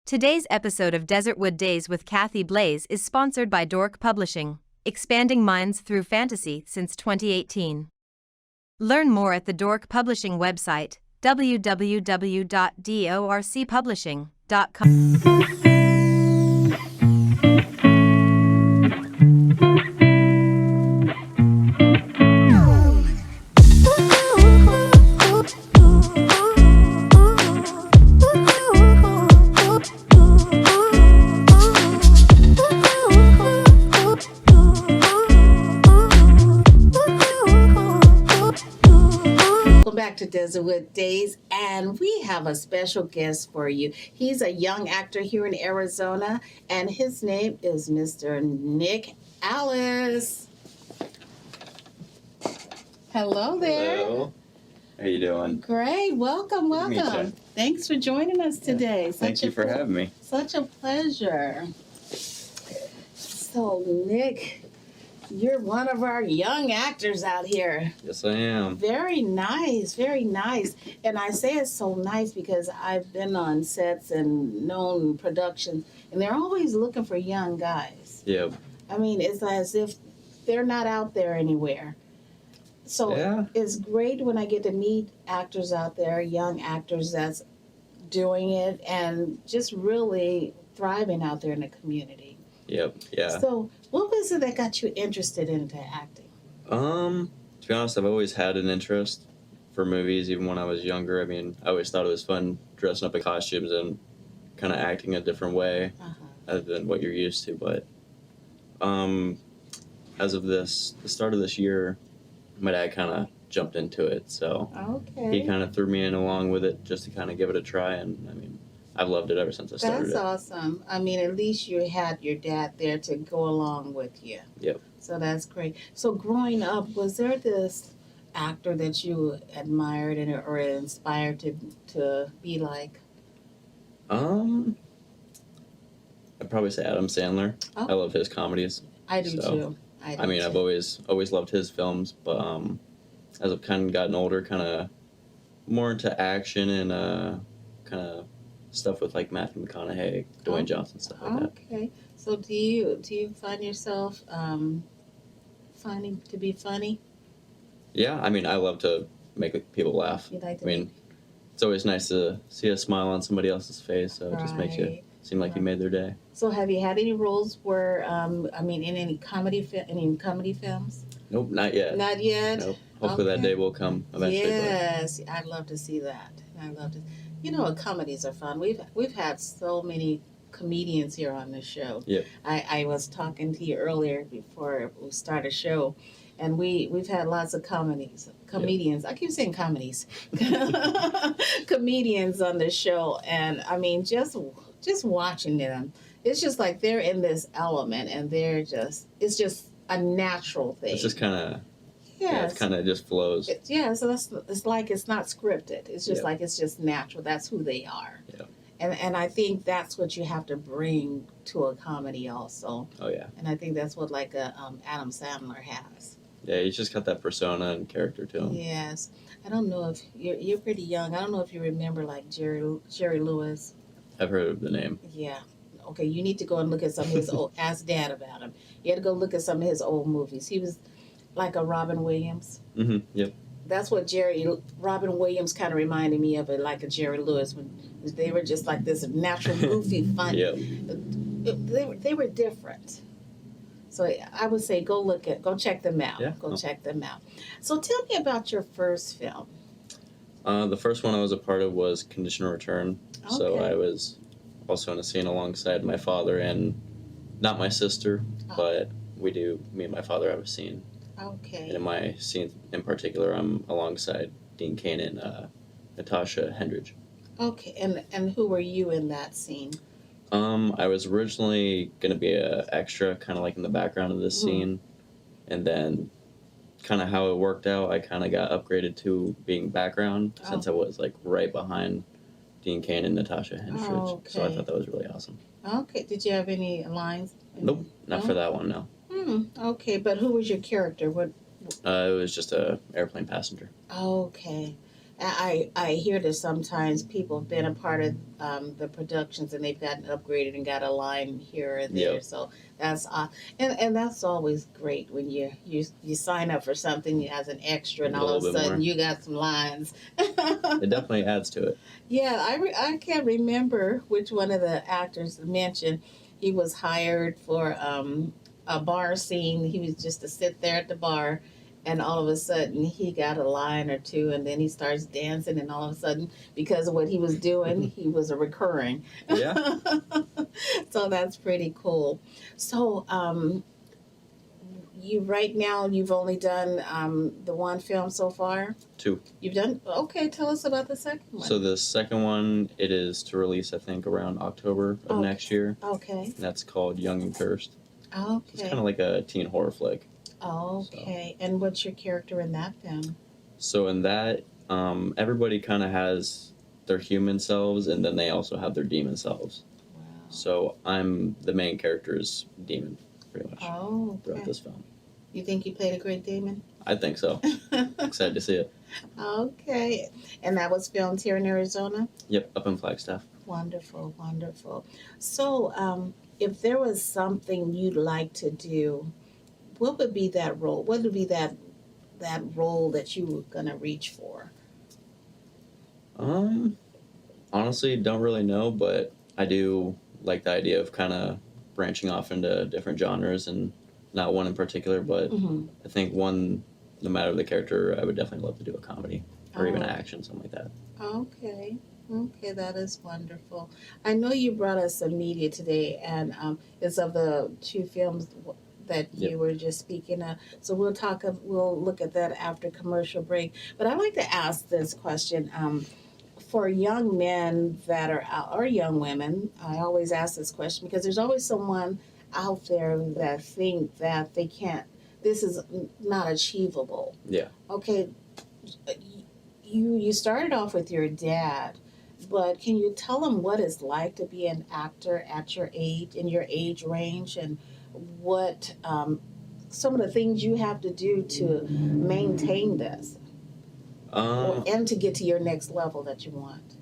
Today's episode of Desertwood Days with Kathy Blaze is sponsored by Dork Publishing, expanding minds through fantasy since 2018. Learn more at the Dork Publishing website, www.dorcpublishing.com. Back to Desertwood Days, and we have a special guest for you. He's a young actor here in Arizona, and his name is Mr. Nick Alliss. Hello there. Hello. How you doing? Great. Welcome. Me too. Thanks for joining us today. Thank you for having me. Such a pleasure. So, Nick, you're one of our young actors out here. Yes, I am. Very nice, very nice. And I say it's so nice because I've been on sets and known productions, and they're always looking for young guys. Yep. I mean, it's as if they're not out there anywhere. So Yeah. it's great when I get to meet actors out there, young actors that's doing it and just really thriving out there in the community. Yep. Yeah. So what was it that got you interested into acting? To be honest, I've always had an interest for movies, even when I was younger. I mean, I always thought it was fun dressing up in costumes and kind of acting a different way other than what you're used to. But as of the start of this year, my dad kind of jumped into it, so Okay. he kind of threw me in along with it just to kind of give it a try. And I mean, I've loved it ever since I started. That's awesome. I mean, at least you had your dad there to go along with you. Yep. So that's great. So growing up, was there this actor that you admired and or inspired to be like? I'd probably say Adam Sandler. Oh. I love his comedies. I do So, too. I mean, I've always loved his films, but as I've kind of gotten older, kind of more into action and kind of stuff with like Matthew McConaughey, Dwayne Johnson, stuff like that. Okay. So do you find yourself finding to be funny? Yeah, I mean, I love to make people laugh. You like to I mean, it's always nice to see a smile on somebody else's face, so it just makes you seem like you made their day. So have you had any roles where in any comedy films? Nope, not yet. Not yet. Nope. Hopefully that Okay. day will come eventually. Yes, I'd love to see that. I'd love to. You know, comedies are fun. We've had so many comedians here on this show. Yep. I was talking to you earlier before we start a show, and we've had lots of comedians. I keep saying comedies. Comedians on the show, and I mean just watching them, it's just like they're in this element, and it's just a natural thing. It's just kind of. Yes. Yeah, it kind of just flows. So it's like it's not scripted. It's just Yep. like it's just natural. That's who they are. Yep. And I think that's what you have to bring to a comedy also. Oh yeah. And I think that's what like Adam Sandler has. Yeah, he's just got that persona and character to him. Yes. I don't know if you're pretty young. I don't know if you remember like Jerry Lewis. I've heard of the name. Yeah. Okay, you need to go and look at some of his old. Ask Dad about him. You had to go look at some of his old movies. He was like a Robin Williams. Mm-hmm. Yep. That's what Robin Williams kind of reminded me of, it like a Jerry Lewis, when they were just like this natural, goofy, fun. Yep. They were different. So I would say go check them out. Yeah. Check them out. So tell me about your first film. The first one I was a part of was Conditional Return. So Okay. I was also in a scene alongside my father and not my sister, but me and my father have a scene. Okay. And in my scene in particular, I'm alongside Dean Cain and Natasha Hendridge. Okay. And who were you in that scene? I was originally going to be an extra, kind of like in the background of this scene. And then kind of how it worked out, I kind of got upgraded to being background since I was like right behind Dean Cain and Natasha Hendridge. Okay. So I thought that was really awesome. Okay. Did you have any lines? Nope, not for that one, no. Okay, but who was your character? What? It was just a airplane passenger. Okay. I hear that sometimes people have been a part of the productions and they've gotten upgraded and got a line here or there. Yep. So that's and that's always great when you sign up for something as an extra and Get a all of a little bit sudden more. you got some lines. It definitely adds to it. Yeah, I can't remember which one of the actors mentioned he was hired for a bar scene. He was just to sit there at the bar, and all of a sudden he got a line or two, and then he starts dancing, and all of a sudden, because of what he was doing, he was a recurring. Yeah. So that's pretty cool. So you right now you've only done the one film so far. 2. You've done okay. Tell us about the second one. So the second one, it is to release, I think, around October of next year. Okay. And that's called Young and Cursed. Okay. It's kind of like a teen horror flick. Okay. And what's your character in that film? So in that, everybody kind of has their human selves, and then they also have their demon selves. Wow. So I'm the main character's demon, pretty much, Oh, throughout okay. this film. You think you played a great demon? I think so. Excited to see it. Okay. And that was filmed here in Arizona? Yep, up in Flagstaff. Wonderful, wonderful. So, if there was something you'd like to do, what would be that role? What would be that role that you were gonna reach for? Honestly, don't really know, but I do like the idea of kind of branching off into different genres, and not one in particular, but Mm-hmm. I think one, no matter the character, I would definitely love to do a comedy or even Oh. action, something like that. Okay. Okay, that is wonderful. I know you brought us some media today, and it's of the two films that you Yep. were just speaking of. So we'll look at that after commercial break. But I'd like to ask this question. For young men that are out, or young women, I always ask this question because there's always someone out there that think that they can't, this is not achievable. Yeah. Okay, you started off with your dad, but can you tell them what it's like to be an actor at your age, in your age range, and what some of the things you have to do to maintain this and to get to your next level that you want?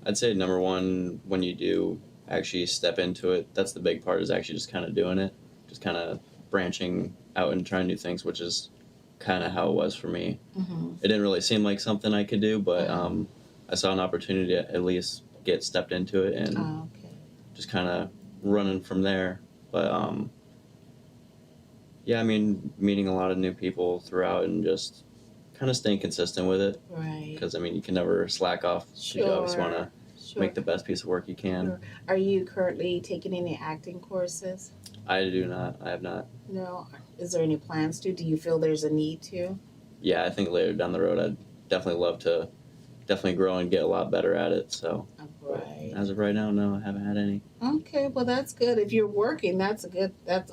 I'd say number one, when you do actually step into it, that's the big part, is actually just kind of doing it, just kind of branching out and trying new things, which is kind of how it was for me. Mm-hmm. It didn't really seem like something I could do, but Uh-huh. I saw an opportunity to at least get stepped into it and Okay. just kind of running from there. But yeah, I mean, meeting a lot of new people throughout and just kind of staying consistent with it, Right. because I mean, you can never slack off. You always want to Sure. make the best piece of work you can. Sure. Are you currently taking any acting courses? I do not. I have not. No. Is there any plans to? Do you feel there's a need to? Yeah, I think later down the road, I'd definitely love to definitely grow and get a lot better at it. So Right. as of right now, no, I haven't had any. Okay, well that's good. If you're working, that's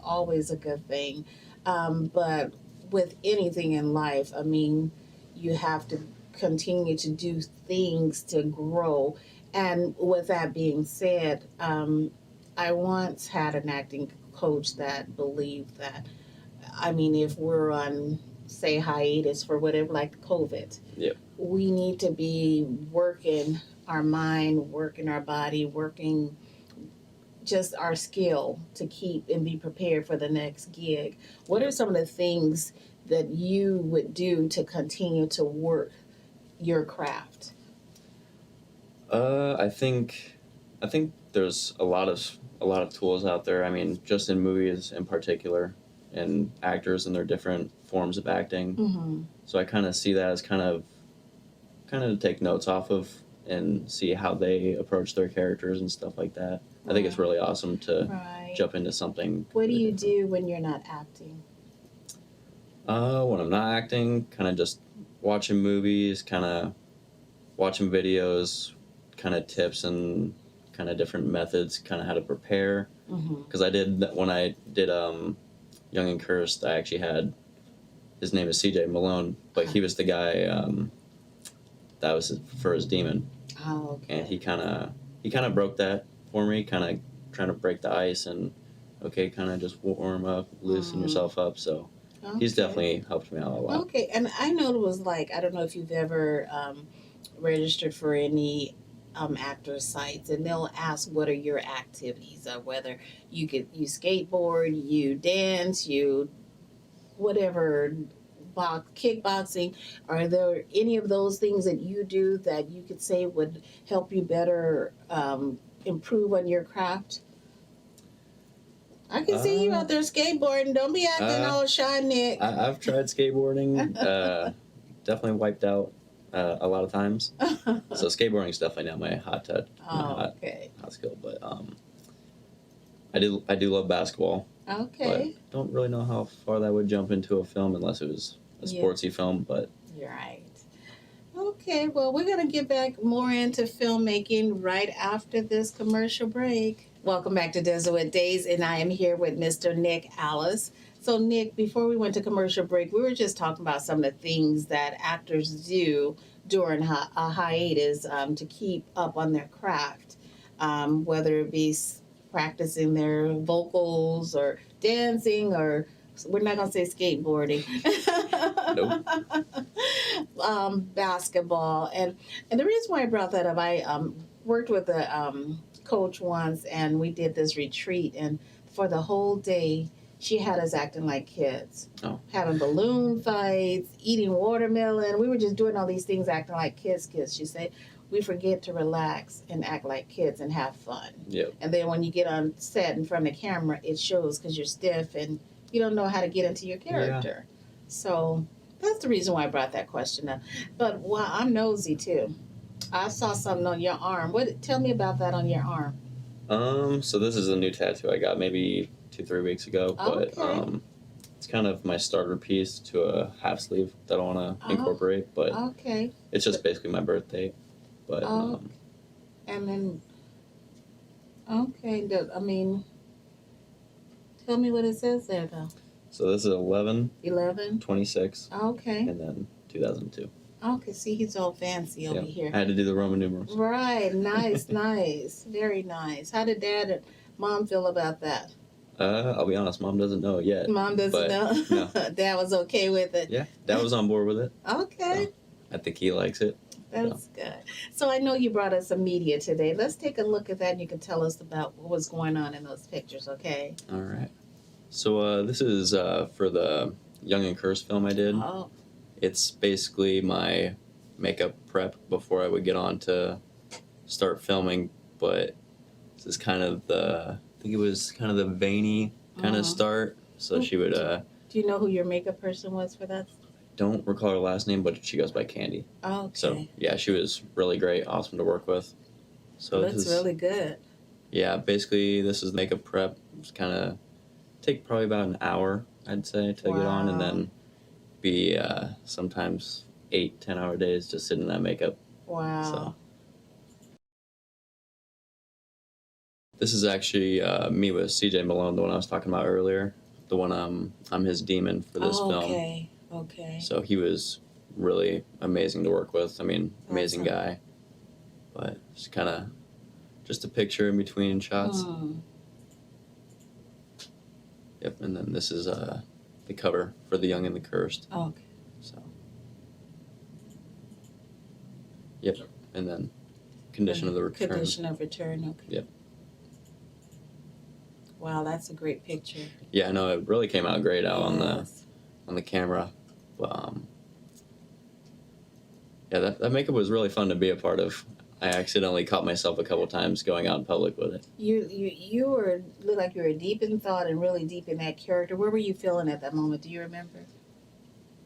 always a good thing. But with anything in life, I mean, you have to continue to do things to grow. And with that being said, I once had an acting coach that believed that, I mean, if we're on, say, hiatus for whatever, like COVID, Yep. we need to be working our mind, working our body, working just our skill to keep and be prepared for the next gig. What are some of the things that you would do to continue to work your craft? I think there's a lot of tools out there. I mean, just in movies in particular, and actors and their different forms of acting. Mm-hmm. So I kind of see that as kind of to take notes off of and see how they approach their characters and stuff like that. I think it's really awesome to Right. jump into something. What do completely you different. do when you're not acting? When I'm not acting, kind of just watching movies, kind of watching videos, kind of tips and kind of different methods, kind of how to prepare. Mm-hmm. Because I did that when I did Young and Cursed. I actually had, his name is CJ Malone, but he was the guy that was for his demon, Oh, okay. and he kind of broke that for me, kind of trying to break the ice and kind of just warm up, loosen yourself up. So he's Okay. definitely helped me out a lot. Okay, and I know it was like, I don't know if you've ever registered for any actor sites, and they'll ask what are your activities, or whether you skateboard, you dance, you whatever, kickboxing. Are there any of those things that you do that you could say would help you better improve on your craft? I can see you out there skateboarding. Don't be acting all shy, Nick. I've tried skateboarding. Definitely wiped out a lot of times. So skateboarding is definitely not my hot touch, hot skill. But I do love basketball. Okay. But don't really know how far that would jump into a film unless it was a sportsy film. But you're right. Okay. Well, we're gonna get back more into filmmaking right after this commercial break. Welcome back to Desert Days, and I am here with Mr. Nick Alliss. So, Nick, before we went to commercial break, we were just talking about some of the things that actors do during a hiatus to keep up on their craft, whether it be practicing their vocals or dancing, or we're not going to say skateboarding. Nope. Basketball. And the reason why I brought that up, I worked with a coach once, and we did this retreat, and for the whole day she had us acting like kids, having balloon fights, eating watermelon. We were just doing all these things, acting like kids. She said, we forget to relax and act like kids and have fun. Yep. And then when you get on set in front of the camera, it shows because you're stiff and you don't know how to get into your character. Yeah. So that's the reason why I brought that question up. But I'm nosy too. I saw something on your arm. Tell me about that on your arm. So this is a new tattoo I got maybe 2-3 weeks ago, but it's kind of my starter piece to a half sleeve that I want to incorporate. But it's just basically my birth date. But and then I mean, tell me what it says there though. So this is 11/26. Okay. And then 2002. Okay, see, he's all fancy over here. I had to do the Roman numerals. Right, nice, nice, very nice. How did Dad and Mom feel about that? I'll be honest, Mom doesn't know yet. Mom doesn't know? No. Dad was okay with it? Yeah, Dad was on board with it. Okay. So I think he likes it. That's good. So I know you brought us some media today. Let's take a look at that, and you can tell us about what was going on in those pictures, okay? All right. So this is for the Young and Cursed film I did. Oh. It's basically my makeup prep before I would get on to start filming, but this is kind of I think it was kind of the veiny kind of start. So she would... do you know who your makeup person was for that? Don't recall her last name, but she goes by Candy. Oh, okay. So, yeah, she was really great, awesome to work with. So that's really good. Yeah, basically this is makeup prep. It's kind of take probably about an hour, I'd say, to get on, and then be sometimes 8-10 hour days just sitting in that makeup. Wow. So this is actually me with CJ Malone, the one I was talking about earlier. The one I'm his demon for this film. Okay. So he was really amazing to work with. I mean, amazing guy. But it's kind of just a picture in between shots. Yep, and then this is the cover for The Young and the Cursed. Okay. So. Yep, and then Condition of the Return. Condition of Return, okay. Yep. Wow, that's a great picture. Yeah, I know, it really came out great out on the camera. But, yeah, that makeup was really fun to be a part of. I accidentally caught myself a couple times going out in public with it. You looked like you were deep in thought and really deep in that character. Where were you feeling at that moment? Do you remember?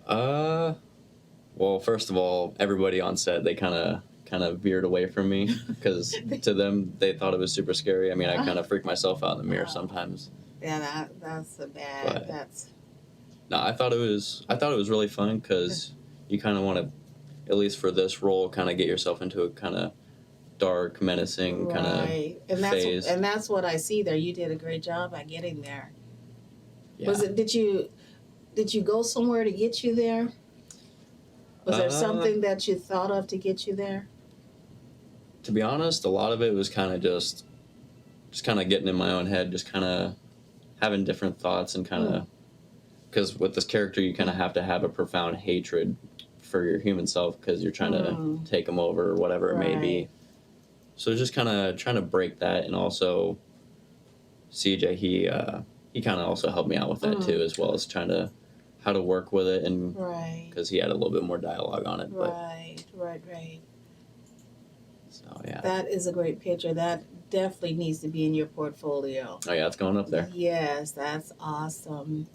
Well, first of all, everybody on set, they kind of veered away from me because to them they thought it was super scary. I mean, I kind of freak myself out in the mirror sometimes. Yeah, that's a bad. But, no, I thought it was really fun because you kind of want to, at least for this role, kind of get yourself into a kind of dark, menacing kind of phase. And that's what I see there. You did a great job at getting there. Yeah. Did you go somewhere to get you there? Was there something that you thought of to get you there? To be honest, a lot of it was kind of just kind of getting in my own head, just kind of having different thoughts and kind of, because with this character, you kind of have to have a profound hatred for your human self because you're trying to take them over or whatever it may be. So just kind of trying to break that, and also CJ, he kind of also helped me out with that too, as well as trying to how to work with it, and because he had a little bit more dialogue on it. Right. So yeah, that is a great picture. That definitely needs to be in your portfolio. Oh yeah, it's going up there. Yes, that's awesome.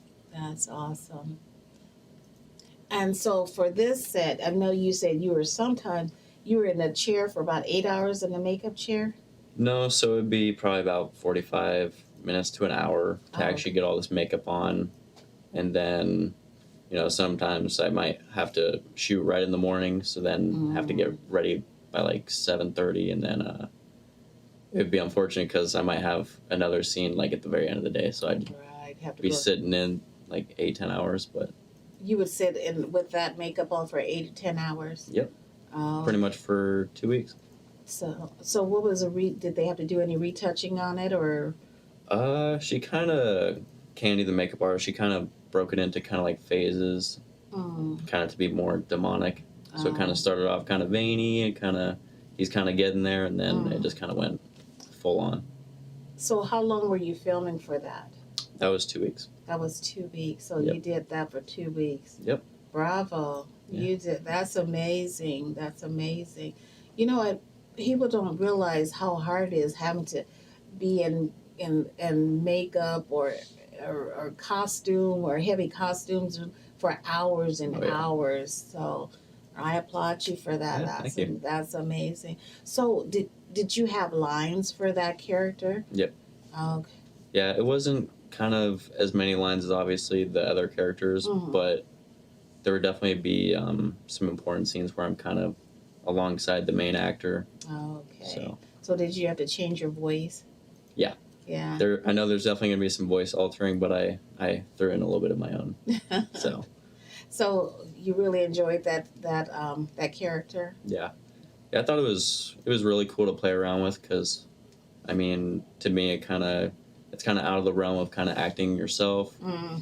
And so for this set, I know you said you were in a chair for about 8 hours in the makeup chair. No, so it'd be probably about 45 minutes to an hour to actually get all this makeup on, and then sometimes I might have to shoot right in the morning, so then have to get ready by like 7:30, and then it'd be unfortunate because I might have another scene like at the very end of the day, so I'd have to be sitting in like 8-10 hours. But you would sit in with that makeup on for 8 to 10 hours. Yep. Pretty much for 2 weeks. So what was did they have to do any retouching on it, or? She kind of, Candy, the makeup artist, she kind of broke it into kind of like phases, kind of to be more demonic. So it kind of started off kind of veiny, and he's kind of getting there, and then it just kind of went full on. So how long were you filming for that? That was 2 weeks. That was 2 weeks. So Yep. you did that for 2 weeks. Yep. Bravo. Yeah. You did. That's amazing. You know what? People don't realize how hard it is having to be in makeup or costume or heavy costumes for hours and hours. So I applaud you for that. Yeah, thank you. That's amazing. So did you have lines for that character? Yep. Okay. Yeah, it wasn't kind of as many lines as obviously the other characters, but there would definitely be some important scenes where I'm kind of alongside the main actor. Okay. So did you have to change your voice? Yeah. Yeah. I know there's definitely going to be some voice altering, but I threw in a little bit of my own. So. So you really enjoyed that character? Yeah. I thought it was really cool to play around with, because, I mean, to me it's kind of out of the realm of kind of acting yourself,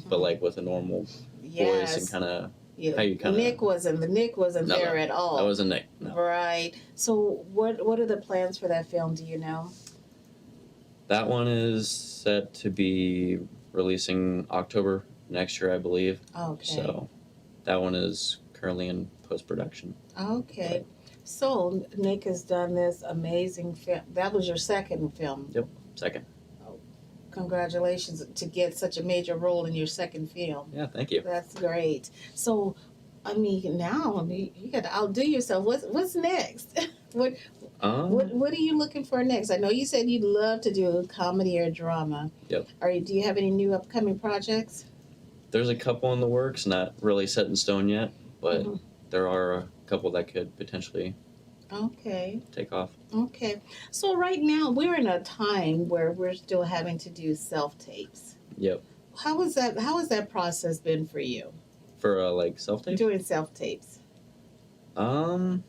but like with a normal voice, and kind of how you kind of. Nick wasn't there at all. That wasn't Nick. No. Right. So what are the plans for that film? Do you know? That one is set to be releasing October next year, I believe. Okay. So that one is currently in post-production. Okay. So Nick has done this amazing film. That was your second film. Yep, second. Congratulations to get such a major role in your second film. Yeah, thank you. That's great. So, I mean, now you got to outdo yourself. What's next? What are you looking for next? I know you said you'd love to do a comedy or drama. Yep. Do you have any new upcoming projects? There's a couple in the works, not really set in stone yet, but there are a couple that could potentially take off. Okay. So right now we're in a time where we're still having to do self-tapes. Yep. How has that process been for you? For like self-tapes? Doing self-tapes. Have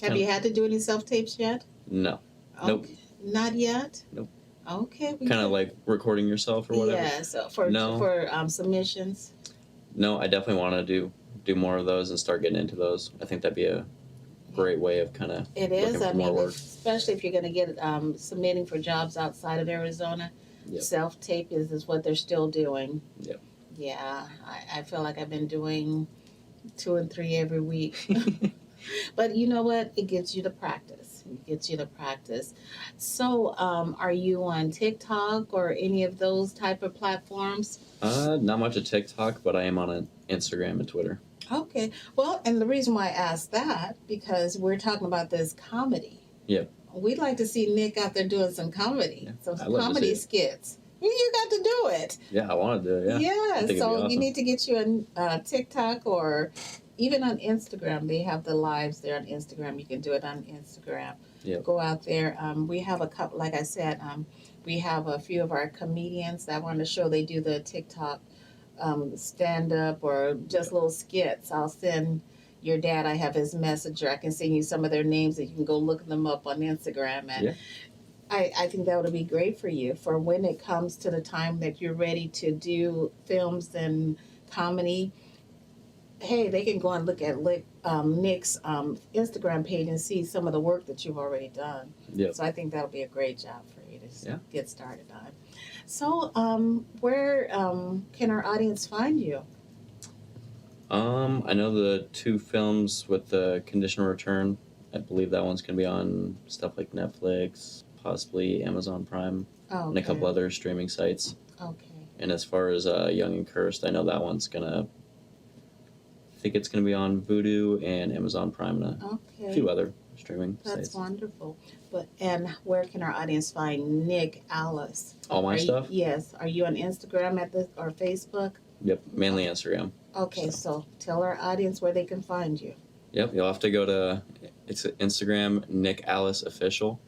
you had to do any self-tapes yet? No. Okay. Nope. Not yet? Nope. Okay. Kind of like recording yourself or whatever? Yeah, so for submissions? No, I definitely want to do more of those and start getting into those. I think that'd be a great way of kind of looking for more work. Especially if you're going to get submitting for jobs outside of Arizona. Yep. Self-tape is what they're still doing. Yep. Yeah, I feel like I've been doing 2 and 3 every week. But you know what? It gets you to practice. So, are you on TikTok or any of those type of platforms? Not much of TikTok, but I am on Instagram and Twitter. Okay. Well, and the reason why I asked that, because we're talking about this comedy. Yep. We'd like to see Nick out there doing some comedy, some comedy skits. You got to do it. Yeah, I want to do it, yeah. Yeah, so awesome. You need to get you on TikTok or even on Instagram. They have the lives there on Instagram. You can do it on Instagram. Yep. Go out there. We have a couple, like I said, we have a few of our comedians that want to show they do the TikTok stand-up or just little skits. I'll send your dad, I have his messenger. I can send you some of their names that you can go look them up on Instagram. And I think that would be great for you for when it comes to the time that you're ready to do films and comedy. hey, they can go and look at Nick's Instagram page and see some of the work that you've already done. Yep. So I think that'll be a great job for you to Yeah. get started on. So, where can our audience find you? I know the 2 films with the conditional return. I believe that one's gonna be on stuff like Netflix, possibly Amazon Prime, Oh, and a couple other streaming sites. Okay. And as far as Young and Cursed, I know that one's gonna. I think it's gonna be on Vudu and Amazon Prime and a Okay. few other streaming That's sites. wonderful. And where can our audience find Nick Alliss? All my stuff. Yes. Are you on Instagram or Facebook? Yep, mainly Instagram. Okay, so tell our audience where they can find you. Yep, you'll have to go to it's Instagram Nick Alliss Official.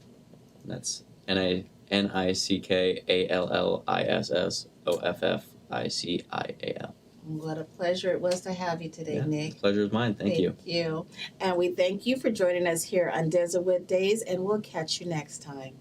That's NickAllissOffICIAL. What a pleasure it was to have you today, Yeah, Nick. Pleasure is mine. Thank you. Thank you. And we thank you for joining us here on Desertwood Days, and we'll catch you next time.